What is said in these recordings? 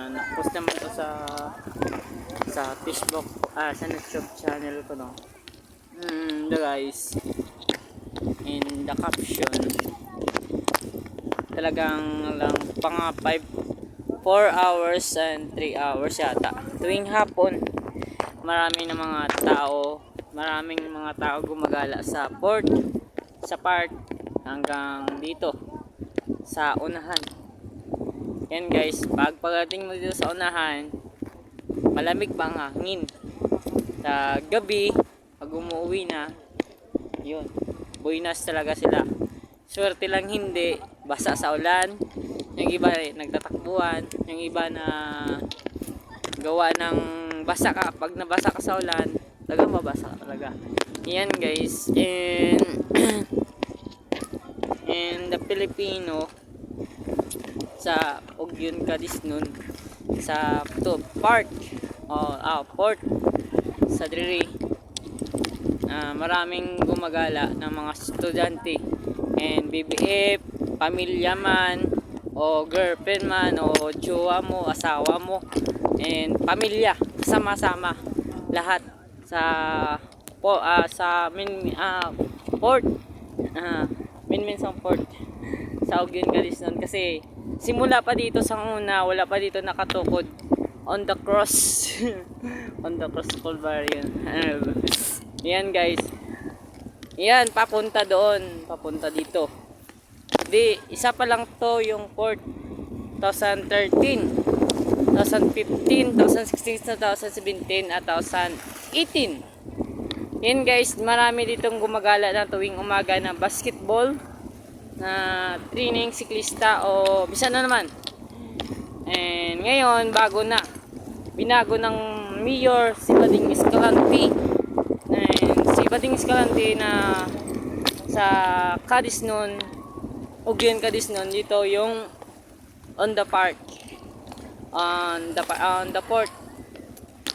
Na-post naman to sa Facebook, sa YouTube channel ko, no. The guys, in the caption, talagang lang pang 4 hours and 3 hours yata. Tuwing hapon, maraming mga tao gumagala sa park hanggang dito sa unahan. Yan guys, pagdating mo dito sa unahan, malamig pa ang hangin. Sa gabi, pag umuwi na, yun, buinas talaga sila. Swerte lang hindi basa sa ulan. Yung iba nagtatakbuhan, yung iba na gawa ng basa ka. Pag nabasa ka sa ulan, talagang mabasa ka talaga. Yan guys, and the Filipino sa Ugyon Cadisnon sa port sa Diri, maraming gumagala ng mga estudyante and BBF, pamilya man o girlfriend man o jowa mo, asawa mo, and pamilya sama-sama lahat sa port, Minminsang Port sa Ugyon Cadisnon. Kasi simula pa dito sa una, wala pa dito nakatukod on the cross on the cross Calvary. Yan guys, yan papunta doon, papunta dito. Di isa pa lang to yung port. 2013, 2015, 2016, 2017 at 2018. Yan guys, marami ditong gumagala na tuwing umaga na basketball, na training, siklista o bisa na naman. And ngayon, binago ng mayor si Bading Escalante. And si Bading Escalante na sa Cadisnon, Ugyon Cadisnon, dito yung on the park, on the port.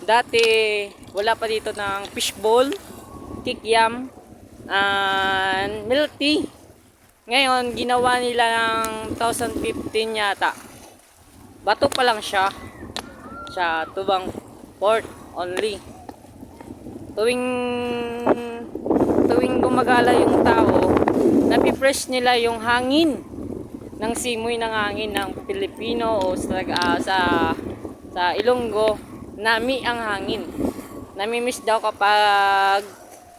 Dati wala pa dito ng fishball, kikiam, and milk tea. Ngayon ginawa nila ng 2015 yata. Bato pa lang siya sa Tubang Port only. Tuwing gumagala yung tao, napipress nila yung hangin ng simoy ng hangin ng Pilipino o sa Ilonggo. Nami ang hangin. Namimiss daw kapag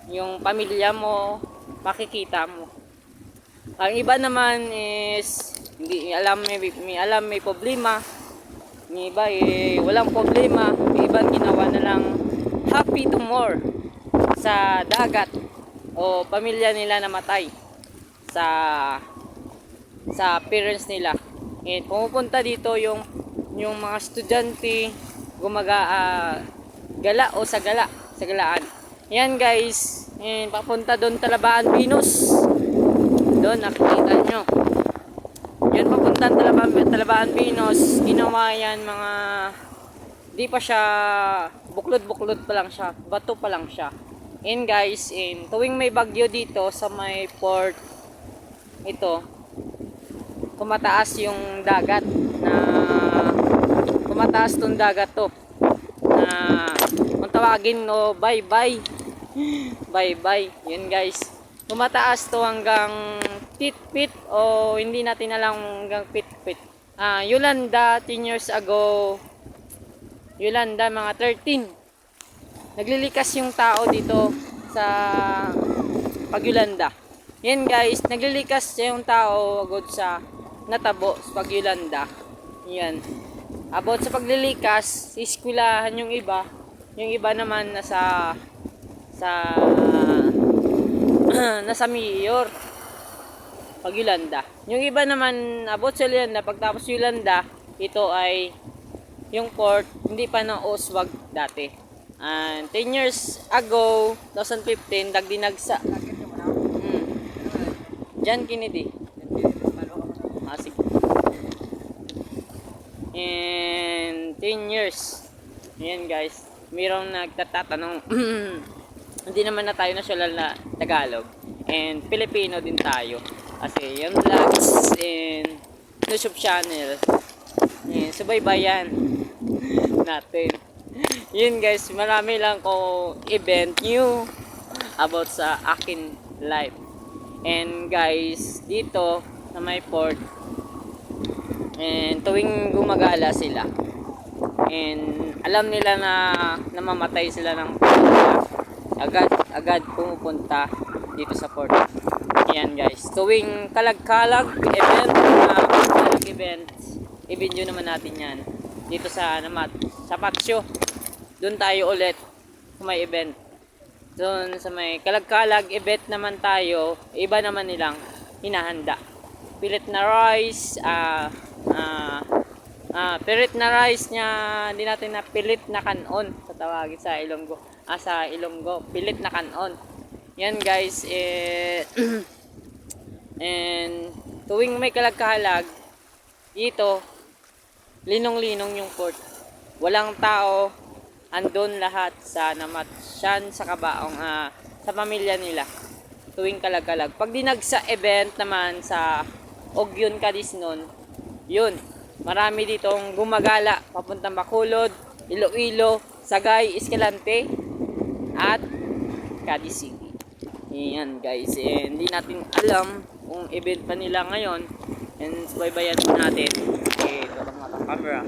yung pamilya mo makikita mo. Ang iba naman is hindi alam, may problema. Yung iba walang problema. Yung iba ginawa na lang happy to more sa dagat o pamilya nila namatay sa parents nila. And pumupunta dito yung mga estudyante gala o sa galaan. Yan guys, papunta doon Talabaan Pinos. Doon nakikita nyo. Yan papunta Talabaan Pinos. Ginawa yan mga di pa siya buklod pa lang siya, bato pa lang siya. And guys, tuwing may bagyo dito sa may port ito, kumataas yung dagat tumataas tong dagat to na kung tawagin bye bye. Yun guys, tumataas to hanggang pit o hindi natin alam hanggang pit. Yolanda 10 years ago, Yolanda mga 13, naglilikas yung tao dito sa Pagyolanda. Yan guys, naglilikas yung tao agad sa natabo sa Pagyolanda. Yan. About sa paglilikas, iskwilahan yung iba naman nasa mayor Pagyolanda. Yung iba naman about sa Yolanda, pagtapos Yolanda, ito ay yung port, hindi pa na Oswag dati. And 10 years ago, 2015, dagdinagsa. John Kennedy. Sige. And 10 years. Ayan guys, mayroong nagtatanong hindi naman na tayo nasyonal na Tagalog and Filipino din tayo kasi yung vlogs and YouTube channel and subaybayan natin. Yun guys, marami lang ko event new about sa akin life. And guys, dito sa may port, and tuwing gumagala sila, and alam nila na namamatay sila ng pagkakas, agad pumupunta dito sa port. Ayan guys, tuwing kalag-kalag event, kalag event, i-video naman natin yan dito sa sa Patsyo. Doon tayo ulit kung may event. Doon sa may kalag-kalag event naman tayo, iba naman nilang hinahanda. Pilit na rice, pilit na rice niya, hindi natin na pilit na kanon sa tawagin sa Ilonggo. Sa Ilonggo, pilit na kanon. Yan guys, and tuwing may kalag-kalag, dito, linong-linong yung port. Walang tao, andun lahat sa Namatsyan, sa Kabaong, sa pamilya nila. Tuwing kalag-kalag. Pag dinagsa event naman sa Ogyon, Kadisnon, yun, marami ditong gumagala papuntang Bacolod, Iloilo, Sagay, Escalante, at Kadisigi. Yan guys, hindi natin alam kung event pa nila ngayon, and subaybayan natin. Okay, ito ang mga camera.